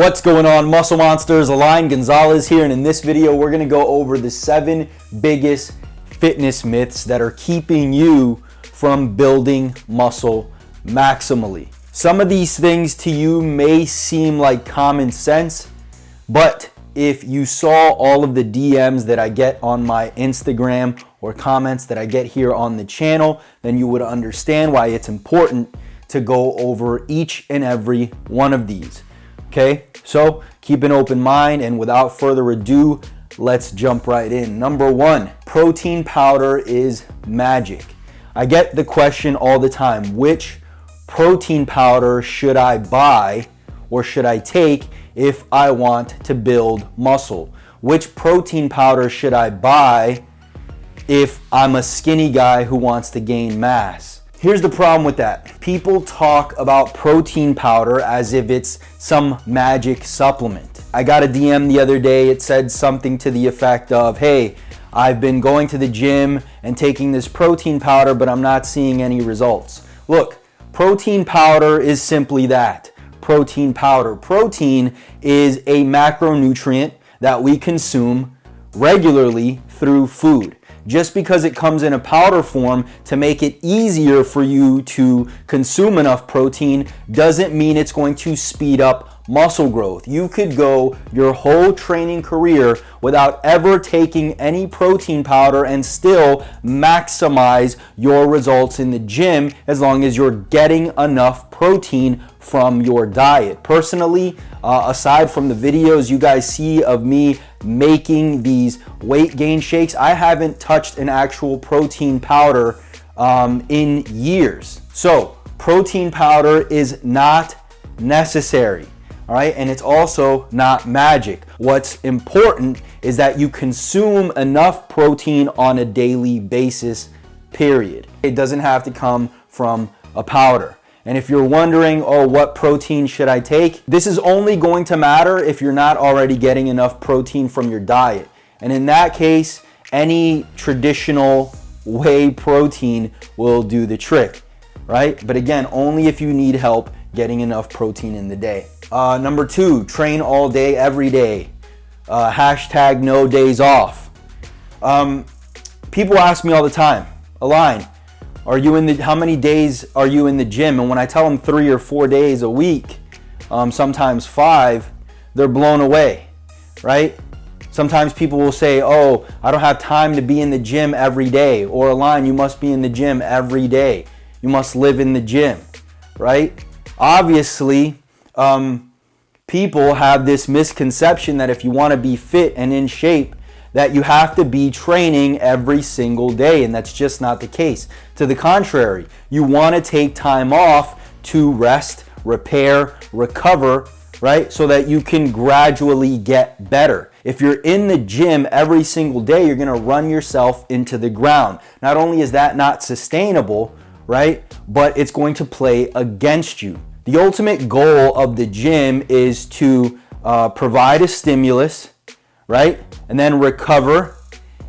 What's going on, Muscle Monsters? Align Gonzalez here, and in this video we're going to go over the 7 biggest fitness myths that are keeping you from building muscle maximally. Some of these things to you may seem like common sense, but if you saw all of the DMs that I get on my Instagram or comments that I get here on the channel, then you would understand why it's important to go over each and every one of these. Okay, so keep an open mind, and without further ado, let's jump right in. Number 1, protein powder is magic. I get the question all the time, which protein powder should I buy or should I take if I want to build muscle? Which protein powder should I buy if I'm a skinny guy who wants to gain mass? Here's the problem with that. People talk about protein powder as if it's some magic supplement. I got a DM the other day. It said something to the effect of, hey, I've been going to the gym and taking this protein powder, but I'm not seeing any results. Look, protein powder is simply that, protein powder. Protein is a macronutrient that we consume regularly through food. Just because it comes in a powder form to make it easier for you to consume enough protein doesn't mean it's going to speed up muscle growth. You could go your whole training career without ever taking any protein powder and still maximize your results in the gym as long as you're getting enough protein from your diet. Personally, aside from the videos you guys see of me making these weight gain shakes, I haven't touched an actual protein powder in years. So protein powder is not necessary. All right, and it's also not magic. What's important is that you consume enough protein on a daily basis, period. It doesn't have to come from a powder. And if you're wondering, oh, what protein should I take? This is only going to matter if you're not already getting enough protein from your diet. And in that case, any traditional whey protein will do the trick, right? But again, only if you need help getting enough protein in the day. Number 2, train all day, every day. Hashtag no days off. People ask me all the time, Align, how many days are you in the gym? And when I tell them 3 or 4 days a week, sometimes 5, they're blown away, right? Sometimes people will say, oh, I don't have time to be in the gym every day. Or Align, you must be in the gym every day. You must live in the gym, right? Obviously, people have this misconception that if you want to be fit and in shape, that you have to be training every single day, and that's just not the case. To the contrary, you want to take time off to rest, repair, recover, right? So that you can gradually get better. If you're in the gym every single day, you're going to run yourself into the ground. Not only is that not sustainable, right, but it's going to play against you. The ultimate goal of the gym is to provide a stimulus, right? And then recover,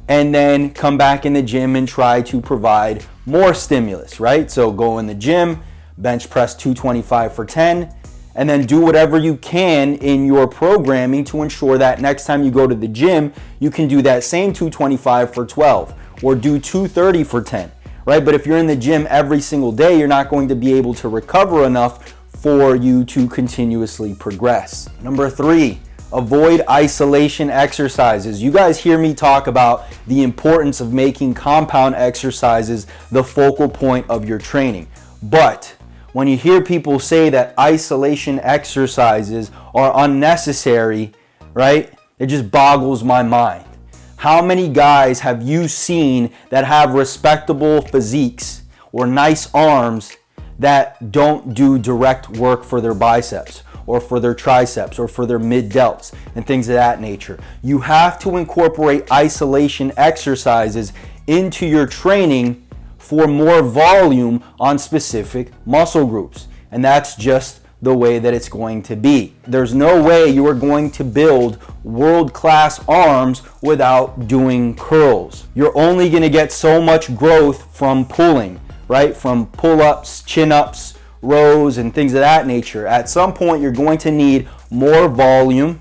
and then come back in the gym and try to provide more stimulus, right? So go in the gym, bench press 225 for 10, and then do whatever you can in your programming to ensure that next time you go to the gym, you can do that same 225 for 12 or do 230 for 10, right? But if you're in the gym every single day, you're not going to be able to recover enough for you to continuously progress. Number 3, avoid isolation exercises. You guys hear me talk about the importance of making compound exercises the focal point of your training. But when you hear people say that isolation exercises are unnecessary, right? It just boggles my mind. How many guys have you seen that have respectable physiques or nice arms that don't do direct work for their biceps or for their triceps or for their mid delts and things of that nature? You have to incorporate isolation exercises into your training for more volume on specific muscle groups. And that's just the way that it's going to be. There's no way you are going to build world-class arms without doing curls. You're only going to get so much growth from pulling, right? From pull-ups, chin-ups, rows and things of that nature. At some point, you're going to need more volume,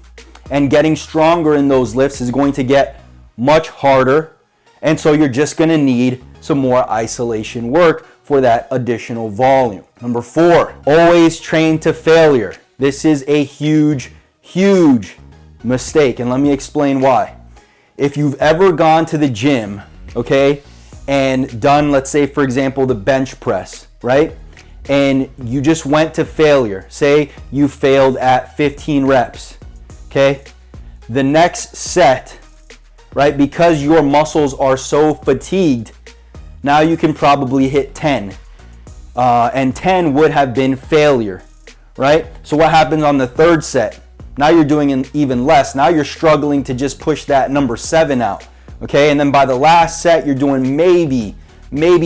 and getting stronger in those lifts is going to get much harder. And so you're just going to need some more isolation work for that additional volume. Number 4, always train to failure. This is a huge, huge mistake, and let me explain why. If you've ever gone to the gym, okay, and done, let's say, for example, the bench press, right? And you just went to failure. Say you failed at 15 reps, okay? The next set, right, because your muscles are so fatigued, now you can probably hit 10. And 10 would have been failure, right? So what happens on the third set? Now you're doing even less. Now you're struggling to just push that number 7 out, okay? And then by the last set, you're doing maybe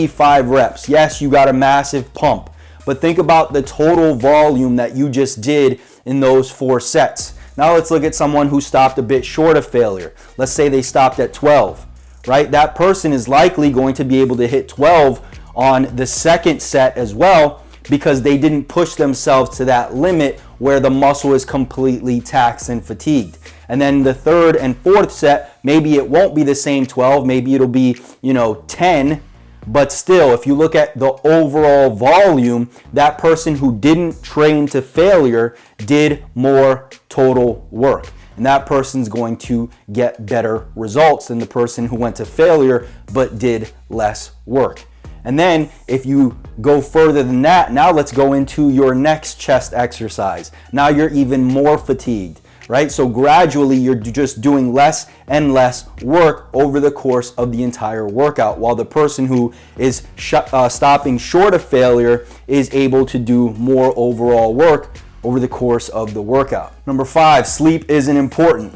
5 reps. Yes, you got a massive pump, but think about the total volume that you just did in those 4 sets. Now let's look at someone who stopped a bit short of failure. Let's say they stopped at 12, right? That person is likely going to be able to hit 12 on the second set as well, because they didn't push themselves to that limit where the muscle is completely taxed and fatigued. And then the third and fourth set, maybe it won't be the same 12, maybe it'll be, 10, but still, if you look at the overall volume, that person who didn't train to failure did more total work. And that person's going to get better results than the person who went to failure but did less work. And then if you go further than that, now let's go into your next chest exercise. Now you're even more fatigued, right? So gradually you're just doing less and less work over the course of the entire workout, while the person who is stopping short of failure is able to do more overall work over the course of the workout. Number 5, sleep isn't important.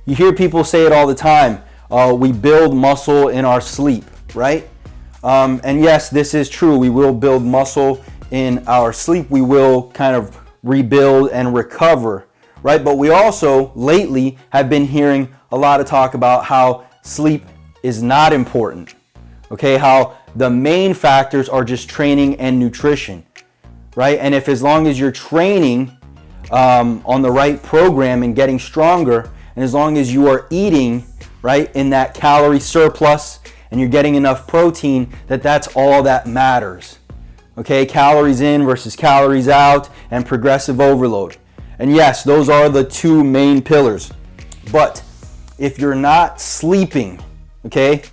You hear people say it all the time. We build muscle in our sleep, right? And yes, this is true. We will build muscle in our sleep. We will kind of rebuild and recover, right? But we also lately have been hearing a lot of talk about how sleep is not important, okay? How the main factors are just training and nutrition, right? And if as long as you're training on the right program and getting stronger, and as long as you are eating, right, in that calorie surplus, and you're getting enough protein, that's all that matters. Okay, calories in versus calories out and progressive overload. And yes, those are the 2 main pillars. But if you're not sleeping, okay,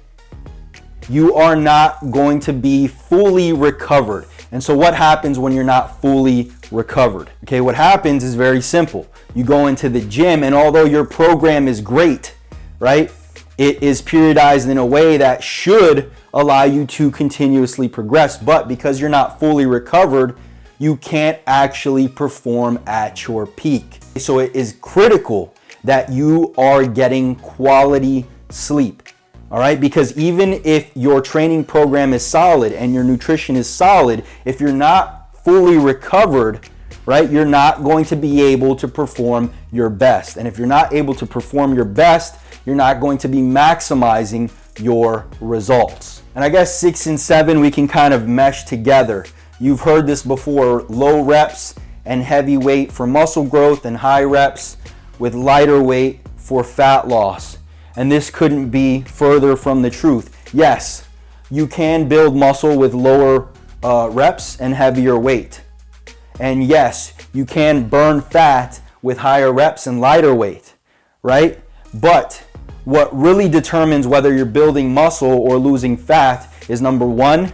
you are not going to be fully recovered. And so what happens when you're not fully recovered? Okay, what happens is very simple. You go into the gym, and although your program is great, right, it is periodized in a way that should allow you to continuously progress, but because you're not fully recovered, you can't actually perform at your peak. So it is critical that you are getting quality sleep, all right? Because even if your training program is solid and your nutrition is solid, if you're not fully recovered, right, you're not going to be able to perform your best. And if you're not able to perform your best, you're not going to be maximizing your results. And I guess 6 and 7 we can kind of mesh together. You've heard this before: low reps and heavy weight for muscle growth, and high reps with lighter weight for fat loss. And this couldn't be further from the truth. Yes, you can build muscle with lower reps and heavier weight. And yes, you can burn fat with higher reps and lighter weight, right? But what really determines whether you're building muscle or losing fat is, number 1,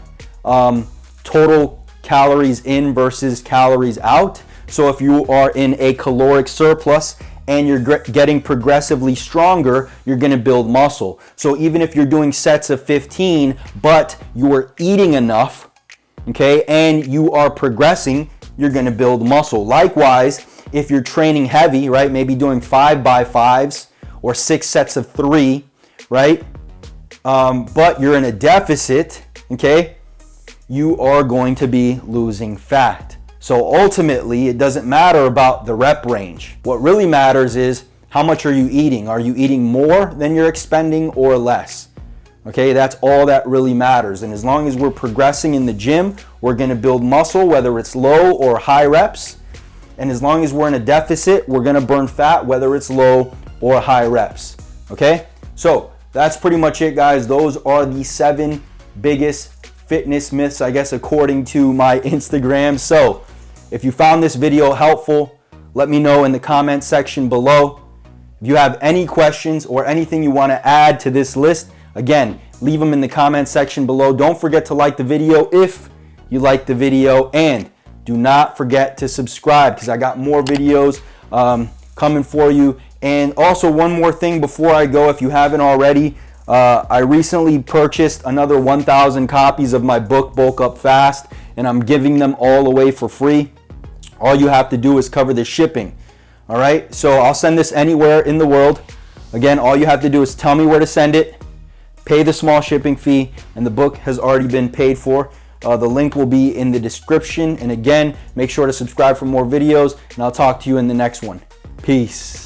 total calories in versus calories out. So if you are in a caloric surplus and you're getting progressively stronger, you're going to build muscle. So even if you're doing sets of 15, but you are eating enough, okay, and you are progressing, you're going to build muscle. Likewise, if you're training heavy, right, maybe doing 5x5s or 6 sets of 3, right, but you're in a deficit, okay, you are going to be losing fat. So ultimately, it doesn't matter about the rep range. What really matters is, how much are you eating? Are you eating more than you're expending or less? Okay, that's all that really matters. And as long as we're progressing in the gym, we're going to build muscle, whether it's low or high reps. And as long as we're in a deficit, we're going to burn fat, whether it's low or high reps. Okay, so that's pretty much it, guys. Those are the 7 biggest fitness myths, I guess, according to my Instagram. So if you found this video helpful, let me know in the comment section below. If you have any questions or anything you want to add to this list, again, leave them in the comment section below. Don't forget to like the video if you like the video, and do not forget to subscribe because I got more videos coming for you. And also, one more thing before I go, if you haven't already, I recently purchased another 1,000 copies of my book, Bulk Up Fast, and I'm giving them all away for free. All you have to do is cover the shipping. All right, so I'll send this anywhere in the world. Again, all you have to do is tell me where to send it, pay the small shipping fee, and the book has already been paid for. The link will be in the description. And again, make sure to subscribe for more videos, and I'll talk to you in the next one. Peace.